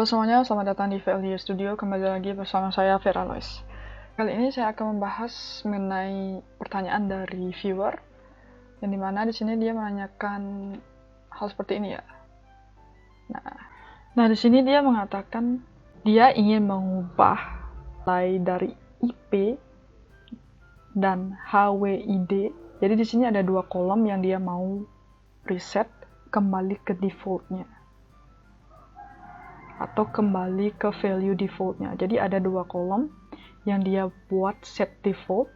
Halo semuanya, selamat datang di VLD Studio. Kembali lagi bersama saya Vera Lois. Kali ini saya akan membahas mengenai pertanyaan dari viewer, yang dimana di sini dia menanyakan hal seperti ini ya. Nah di sini dia mengatakan dia ingin mengubah mulai dari IP dan HWID. Jadi di sini ada dua kolom yang dia mau reset kembali ke defaultnya, atau kembali ke value defaultnya. Jadi ada dua kolom yang dia buat set default,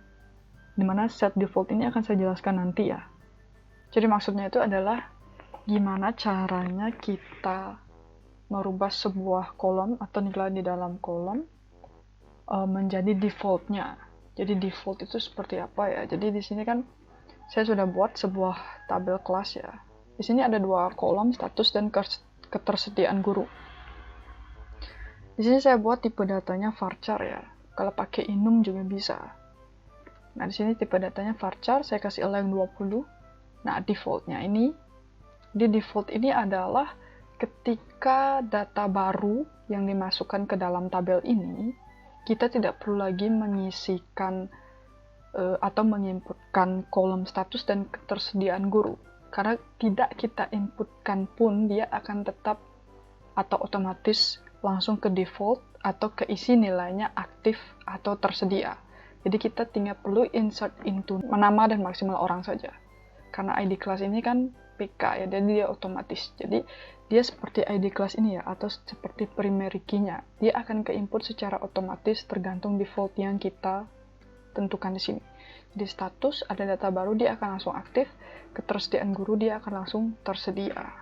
dimana set default ini akan saya jelaskan nanti ya. Jadi maksudnya itu adalah gimana caranya kita merubah sebuah kolom atau nilai di dalam kolom menjadi defaultnya. Jadi default itu seperti apa ya? Jadi di sini kan saya sudah buat sebuah tabel kelas ya. Di sini ada dua kolom, status dan ketersediaan guru. Di sini saya buat tipe datanya varchar ya. Kalau pakai enum juga bisa. Nah, di sini tipe datanya varchar, saya kasih align 20. Nah, defaultnya ini, di default ini adalah ketika data baru yang dimasukkan ke dalam tabel ini, kita tidak perlu lagi mengisikan atau menginputkan kolom status dan ketersediaan guru. Karena tidak kita inputkan pun, dia akan tetap atau otomatis langsung ke default atau keisi nilainya aktif atau tersedia. Jadi kita tinggal perlu insert into nama dan maksimal orang saja. Karena ID class ini kan PK ya, jadi dia otomatis. Jadi dia seperti ID class ini ya, atau seperti primary key-nya. Dia akan ke input secara otomatis tergantung default yang kita tentukan di sini. Di status ada data baru, dia akan langsung aktif. Ketersediaan guru dia akan langsung tersedia.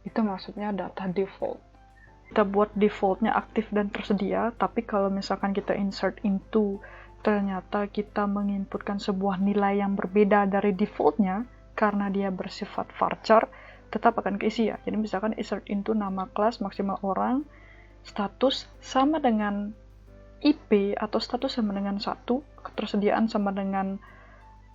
Itu maksudnya data default. Kita buat defaultnya aktif dan tersedia, tapi kalau misalkan kita insert into, ternyata kita menginputkan sebuah nilai yang berbeda dari defaultnya, karena dia bersifat varchar, tetap akan keisi ya. Jadi misalkan insert into nama kelas maksimal orang, status sama dengan IP atau status sama dengan 1, ketersediaan sama dengan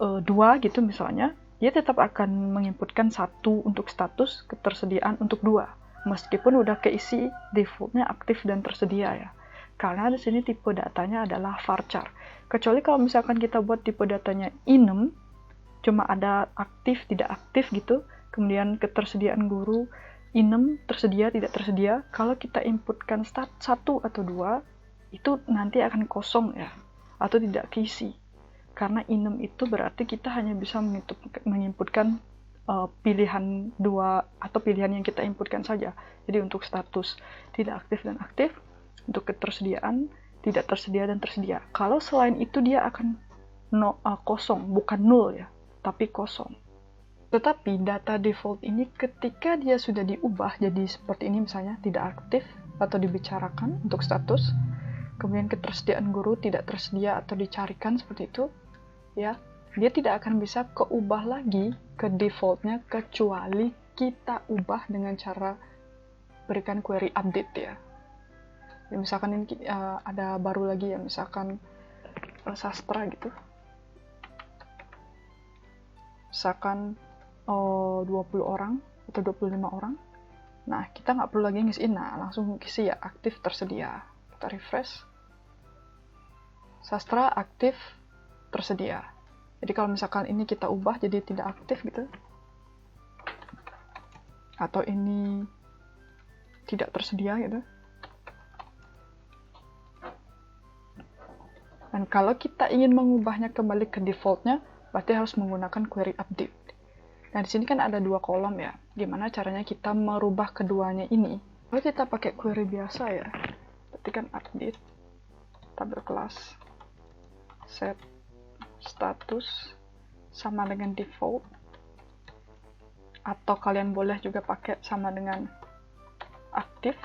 2 gitu misalnya, dia tetap akan menginputkan 1 untuk status, ketersediaan untuk 2. Meskipun udah keisi defaultnya aktif dan tersedia ya. Karena di sini tipe datanya adalah varchar. Kecuali kalau misalkan kita buat tipe datanya enum, cuma ada aktif, tidak aktif gitu. Kemudian ketersediaan guru, enum, tersedia, tidak tersedia. Kalau kita inputkan 1 atau 2, itu nanti akan kosong ya. Atau tidak keisi. Karena enum itu berarti kita hanya bisa menginputkan pilihan 2 atau pilihan yang kita inputkan saja. Jadi untuk status tidak aktif dan aktif, untuk ketersediaan tidak tersedia dan tersedia. Kalau selain itu dia akan kosong, bukan nol ya, tapi kosong. Tetapi data default ini ketika dia sudah diubah jadi seperti ini misalnya, tidak aktif atau dibicarakan untuk status, kemudian ketersediaan guru tidak tersedia atau dicarikan seperti itu, ya, dia tidak akan bisa keubah lagi ke defaultnya kecuali kita ubah dengan cara berikan query update ya. Ya misalkan ini ada baru lagi ya, misalkan sastra gitu. Misalkan 20 orang atau 25 orang. Nah, kita nggak perlu lagi ngisiin, langsung ngisi ya, aktif tersedia. Kita refresh. Sastra aktif tersedia. Jadi kalau misalkan ini kita ubah jadi tidak aktif gitu, atau ini tidak tersedia gitu. Dan kalau kita ingin mengubahnya kembali ke defaultnya, berarti harus menggunakan query update. Nah di sini kan ada dua kolom ya. Gimana caranya kita merubah keduanya ini? Kalau kita pakai query biasa ya, ketikkan update, tabel kelas, set status sama dengan default, atau kalian boleh juga pakai sama dengan aktif,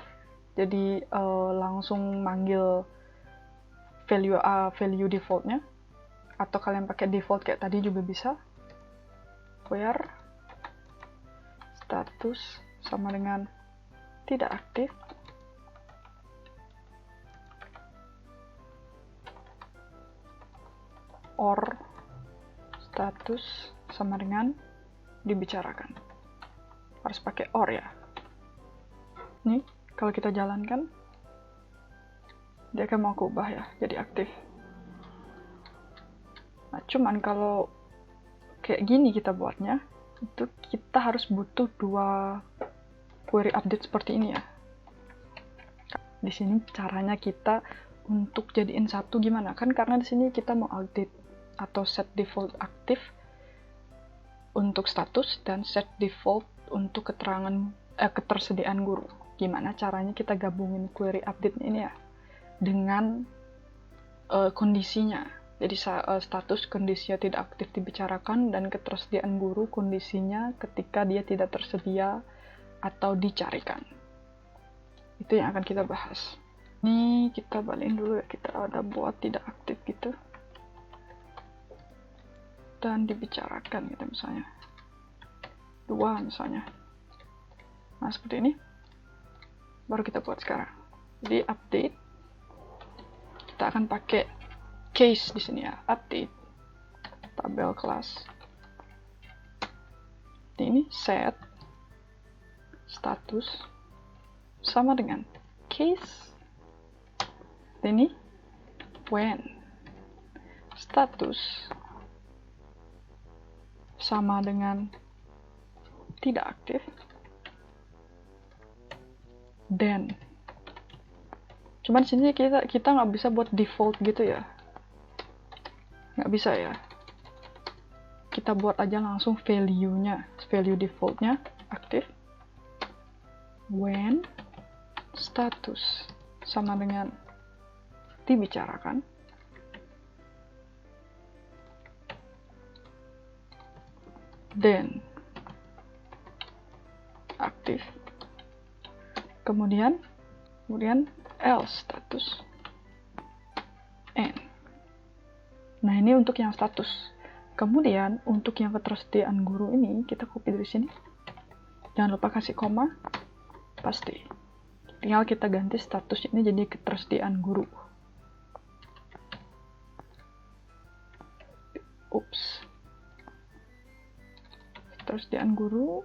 jadi langsung manggil value defaultnya, atau kalian pakai default kayak tadi juga bisa, where status sama dengan tidak aktif, or status sama dengan dibicarakan. Harus pakai or ya. Nih, Kalau kita jalankan, dia akan mau ubah ya, jadi aktif. Nah, cuman kalau kayak gini kita buatnya, itu kita harus butuh 2 query update seperti ini ya. Di sini caranya kita untuk jadiin satu gimana? Kan karena di sini kita mau update atau set default aktif untuk status dan set default untuk ketersediaan guru. Gimana caranya kita gabungin query update ini ya dengan kondisinya. Jadi status kondisinya tidak aktif dibicarakan dan ketersediaan guru kondisinya ketika dia tidak tersedia atau dicarikan. Itu yang akan kita bahas. Ini kita balikin dulu ya, kita ada buat tidak aktif gitu dan dibicarakan gitu misalnya 2 misalnya. Nah seperti ini baru kita buat sekarang. Jadi update, kita akan pakai case di sini ya, update tabel kelas. Ini set status sama dengan case. Ini when status sama dengan tidak aktif, then. Cuman di sini kita nggak bisa buat default gitu ya, nggak bisa ya. Kita buat aja langsung value defaultnya aktif when status sama dengan dibicarakan, then aktif, kemudian else status and. Nah ini untuk yang status. Kemudian untuk yang ketersediaan guru ini kita copy dari sini. Jangan lupa kasih koma, pasti. Tinggal kita ganti status ini jadi ketersediaan guru. Ups. Ketersediaan guru.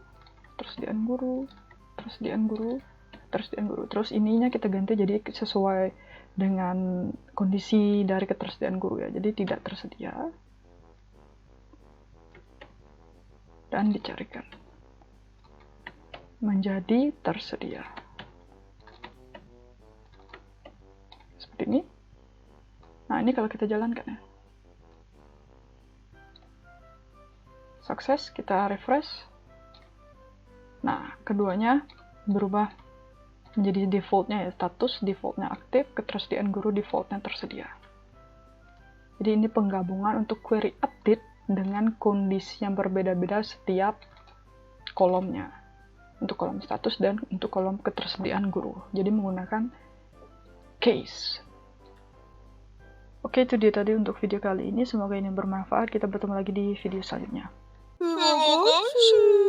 Terus ininya kita ganti jadi sesuai dengan kondisi dari ketersediaan guru ya. Jadi tidak tersedia dan dicarikan menjadi tersedia. Seperti ini. Nah, ini kalau kita jalankan ya. Sukses, kita refresh. Nah, keduanya berubah menjadi defaultnya ya, status defaultnya aktif, ketersediaan guru defaultnya tersedia. Jadi ini penggabungan untuk query update dengan kondisi yang berbeda-beda setiap kolomnya. Untuk kolom status dan untuk kolom ketersediaan guru. Jadi menggunakan case. Oke, itu dia tadi untuk video kali ini. Semoga ini bermanfaat. Kita bertemu lagi di video selanjutnya. Terima kasih.